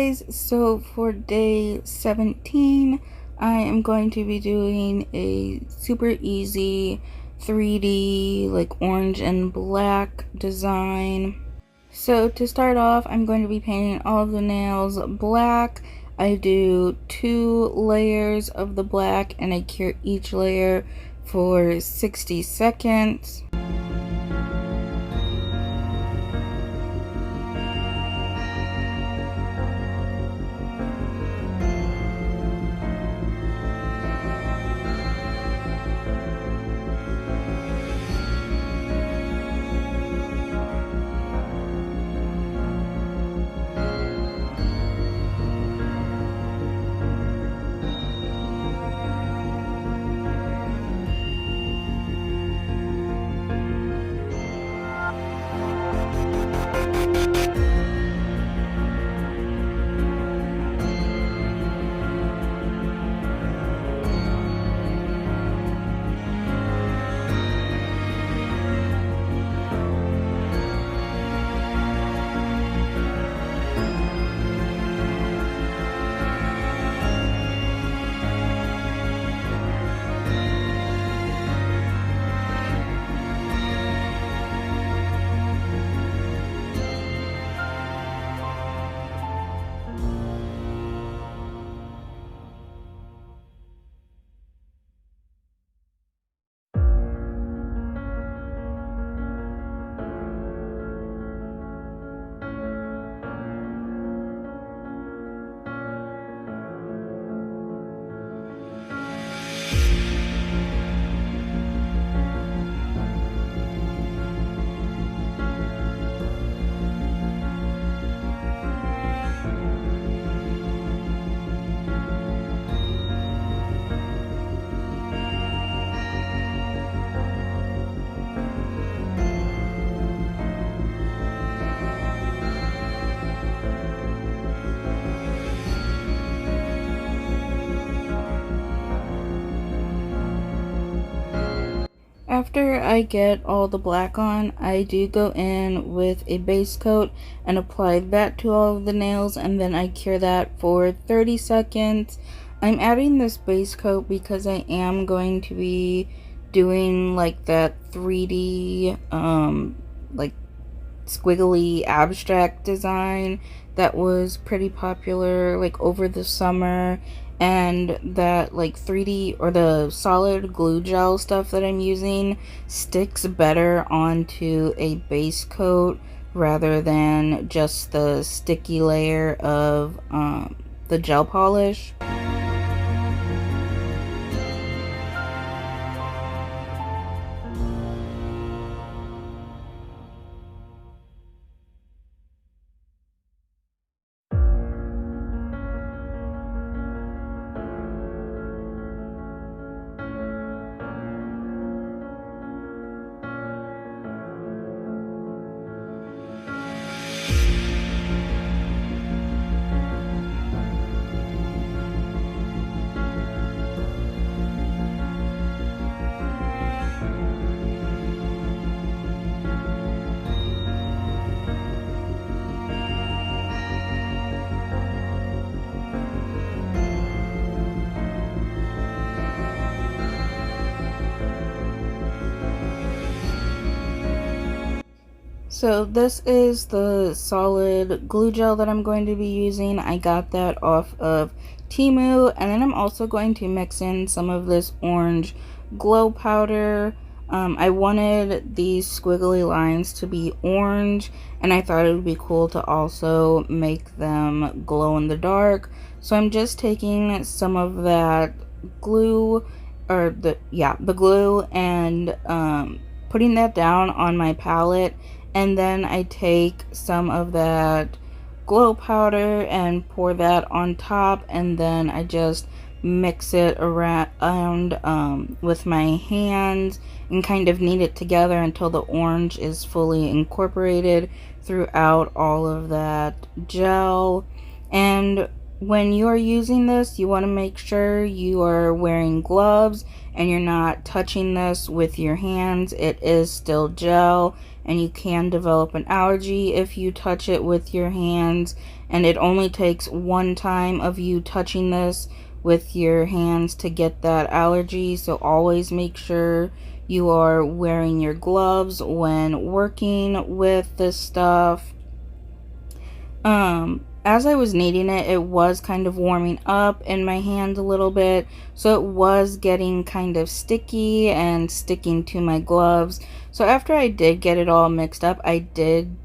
guys, so for day 17 I am going to be doing a super easy 3D like orange and black design. So to start off, I'm going to be painting all of the nails black. I do 2 layers of the black and I cure each layer for 60 seconds. After I get all the black on, I do go in with a base coat and apply that to all of the nails, and then I cure that for 30 seconds. I'm adding this base coat because I am going to be doing like that 3D like squiggly abstract design that was pretty popular like over the summer, and that like 3D or the solid glue gel stuff that I'm using sticks better onto a base coat rather than just the sticky layer of the gel polish. So this is the solid glue gel that I'm going to be using. I got that off of Temu, and then I'm also going to mix in some of this orange glow powder. I wanted these squiggly lines to be orange, and I thought it would be cool to also make them glow in the dark. So I'm just taking some of that glue, or the glue, and putting that down on my palette, and then I take some of that glow powder and pour that on top, and then I just mix it around with my hands and kind of knead it together until the orange is fully incorporated throughout all of that gel. And when you are using this, you want to make sure you are wearing gloves and you're not touching this with your hands. It is still gel, and you can develop an allergy if you touch it with your hands. And it only takes one time of you touching this with your hands to get that allergy. So always make sure you are wearing your gloves when working with this stuff. As I was kneading it, it was kind of warming up in my hand a little bit, so it was getting kind of sticky and sticking to my gloves. So after I did get it all mixed up, I did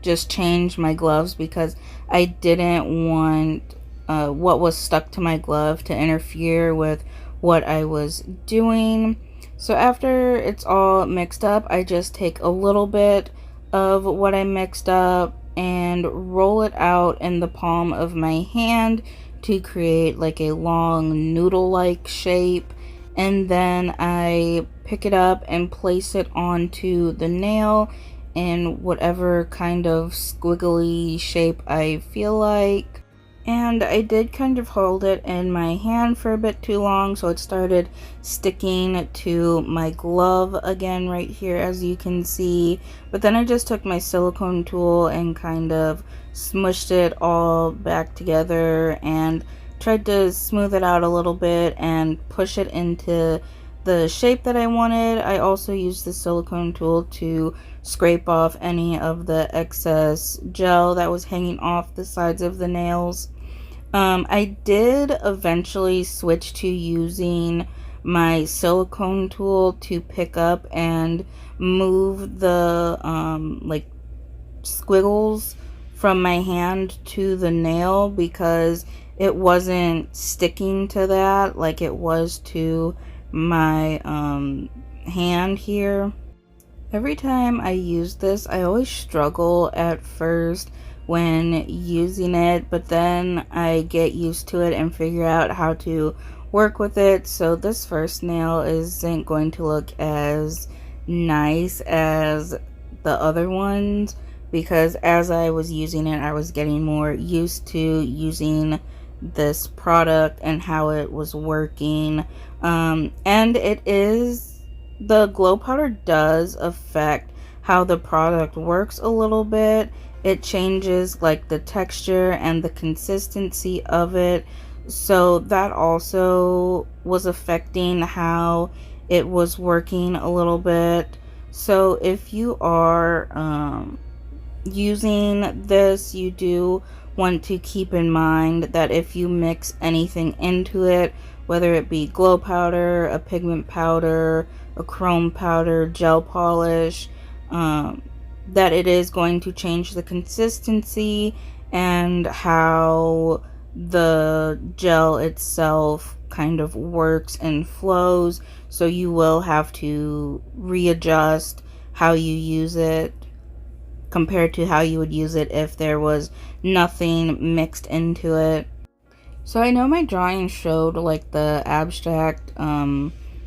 just change my gloves because I didn't want what was stuck to my glove to interfere with what I was doing. So after it's all mixed up, I just take a little bit of what I mixed up and roll it out in the palm of my hand to create like a long noodle-like shape. And then I pick it up and place it onto the nail in whatever kind of squiggly shape I feel like. And I did kind of hold it in my hand for a bit too long, so it started sticking to my glove again right here, as you can see. But then I just took my silicone tool and kind of smushed it all back together and tried to smooth it out a little bit and push it into the shape that I wanted. I also used the silicone tool to scrape off any of the excess gel that was hanging off the sides of the nails. I did eventually switch to using my silicone tool to pick up and move the like squiggles from my hand to the nail because it wasn't sticking to that like it was to my hand here. Every time I use this, I always struggle at first when using it, but then I get used to it and figure out how to work with it. So this first nail isn't going to look as nice as the other ones because as I was using it, I was getting more used to using this product and how it was working. And the glow powder does affect how the product works a little bit. It changes like the texture and the consistency of it, so that also was affecting how it was working a little bit. So if you are using this, you do want to keep in mind that if you mix anything into it, whether it be glow powder, a pigment powder, a chrome powder, gel polish, that it is going to change the consistency and how the gel itself kind of works and flows. So you will have to readjust how you use it compared to how you would use it if there was nothing mixed into it. So I know my drawing showed like the abstract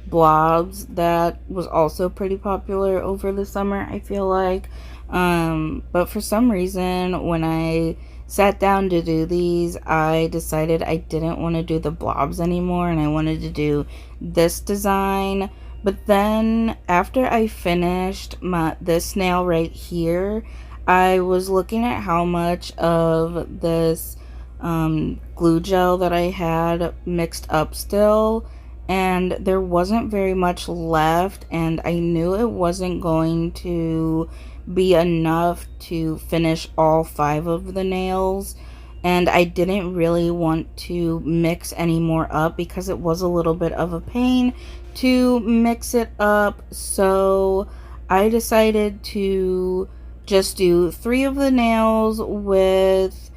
blobs that was also pretty popular over the summer, I feel like. But for some reason, when I sat down to do these, I decided I didn't want to do the blobs anymore and I wanted to do this design. But then after I finished this nail right here, I was looking at how much of this glue gel that I had mixed up still, and there wasn't very much left, and I knew it wasn't going to be enough to finish all 5 of the nails, and I didn't really want to mix any more up because it was a little bit of a pain to mix it up. So I decided to just do 3 of the nails with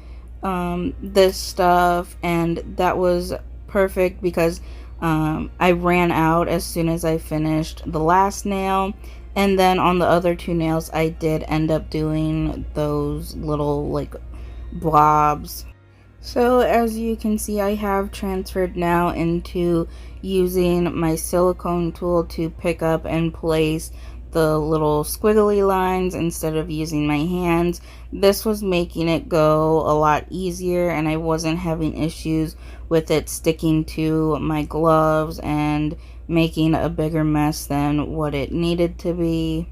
this stuff, and that was perfect because I ran out as soon as I finished the last nail. And then on the other 2 nails, I did end up doing those little like blobs. So as you can see, I have transferred now into using my silicone tool to pick up and place the little squiggly lines instead of using my hands. This was making it go a lot easier, and I wasn't having issues with it sticking to my gloves and making a bigger mess than what it needed to be.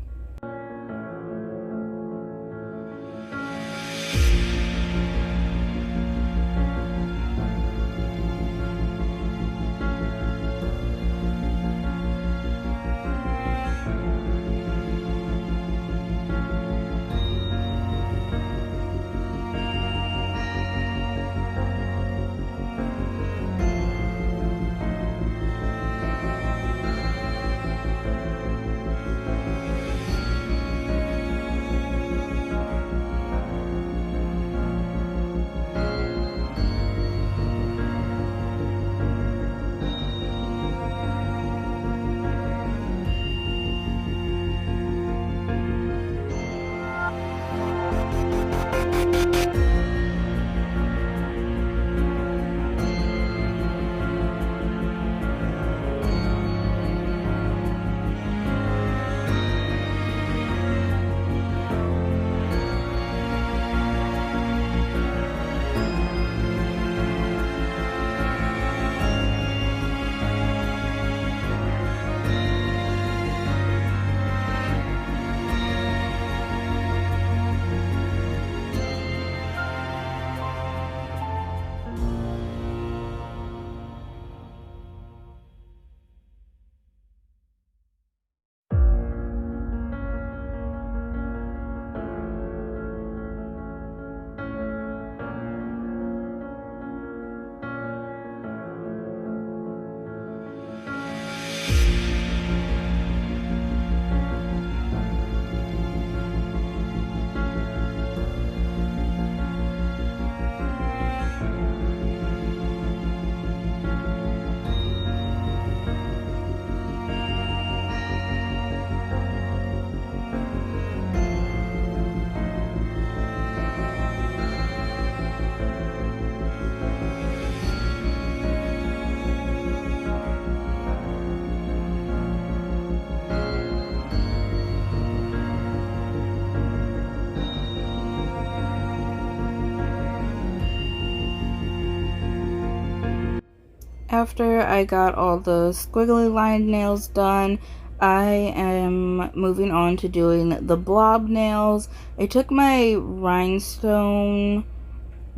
after I got all the squiggly line nails done, I am moving on to doing the blob nails. I took my rhinestone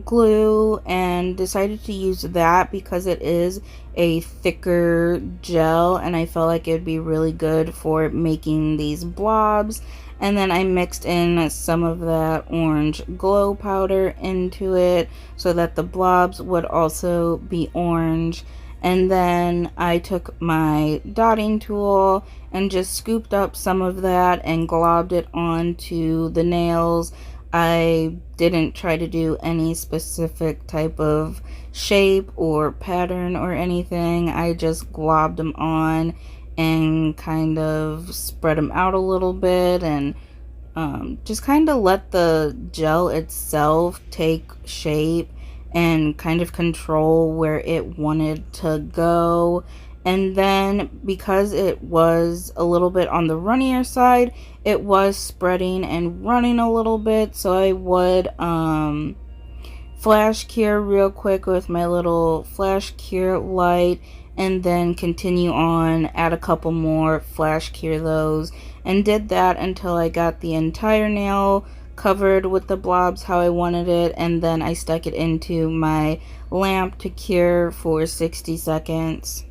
glue and decided to use that because it is a thicker gel and I felt like it would be really good for making these blobs. And then I mixed in some of that orange glow powder into it so that the blobs would also be orange. And then I took my dotting tool and just scooped up some of that and globbed it onto the nails. I didn't try to do any specific type of shape or pattern or anything. I just globbed them on and kind of spread them out a little bit and just kind of let the gel itself take shape and kind of control where it wanted to go. And then because it was a little bit on the runnier side, it was spreading and running a little bit, so I would flash cure real quick with my little flash cure light and then continue on, add a couple more, flash cure those, and did that until I got the entire nail covered with the blobs how I wanted it, and then I stuck it into my lamp to cure for 60 seconds.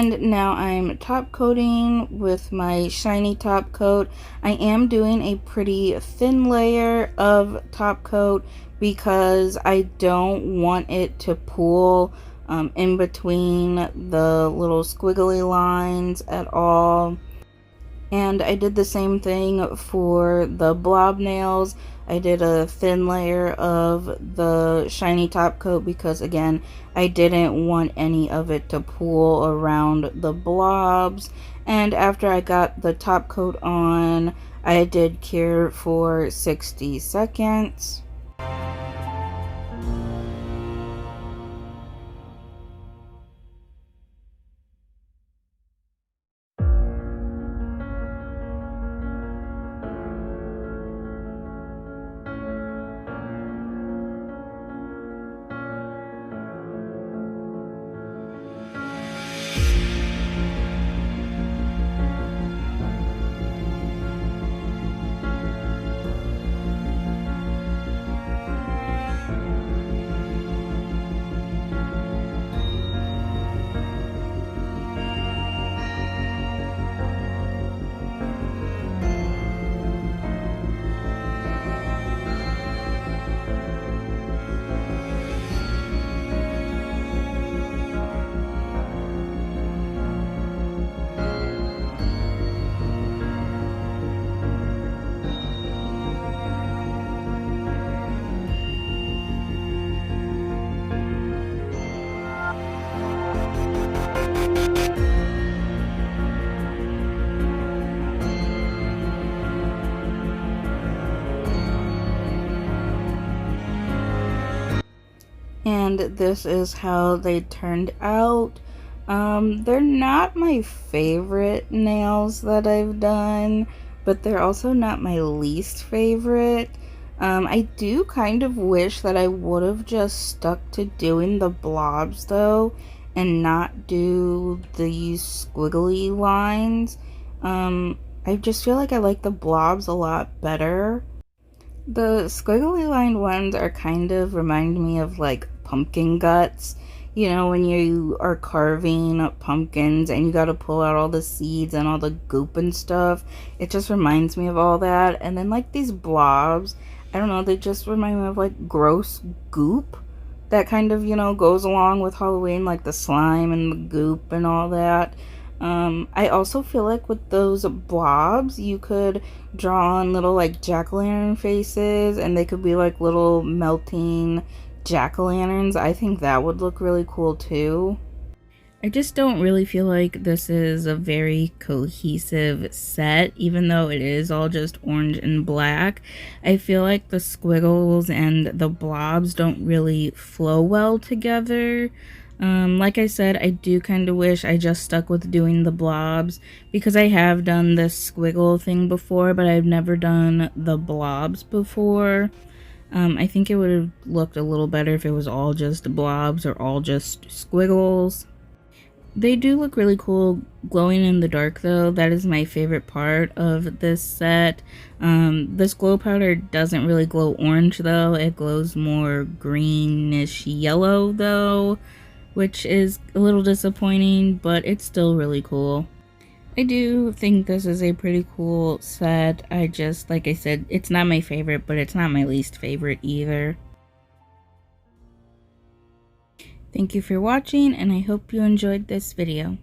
And now I'm top coating with my shiny top coat. I am doing a pretty thin layer of top coat because I don't want it to pool in between the little squiggly lines at all. And I did the same thing for the blob nails. I did a thin layer of the shiny top coat because, again, I didn't want any of it to pool around the blobs. And after I got the top coat on, I did cure for 60 seconds. And this is how they turned out. They're not my favorite nails that I've done, but they're also not my least favorite. I do kind of wish that I would have just stuck to doing the blobs though, and not do these squiggly lines. I just feel like I like the blobs a lot better. The squiggly lined ones are kind of remind me of like pumpkin guts. You know, when you are carving pumpkins and you got to pull out all the seeds and all the goop and stuff. It just reminds me of all that. And then like these blobs, I don't know, they just remind me of like gross goop that kind of, you know, goes along with Halloween, like the slime and the goop and all that. I also feel like with those blobs, you could draw on little like jack-o'-lantern faces, and they could be like little melting jack-o'-lanterns. I think that would look really cool too. I just don't really feel like this is a very cohesive set, even though it is all just orange and black. I feel like the squiggles and the blobs don't really flow well together. Like I said, I do kind of wish I just stuck with doing the blobs because I have done this squiggle thing before, but I've never done the blobs before. I think it would have looked a little better if it was all just blobs or all just squiggles. They do look really cool glowing in the dark though. That is my favorite part of this set. This glow powder doesn't really glow orange though. It glows more greenish yellow though, which is a little disappointing, but it's still really cool. I do think this is a pretty cool set. I just, like I said, it's not my favorite, but it's not my least favorite either. Thank you for watching, and I hope you enjoyed this video.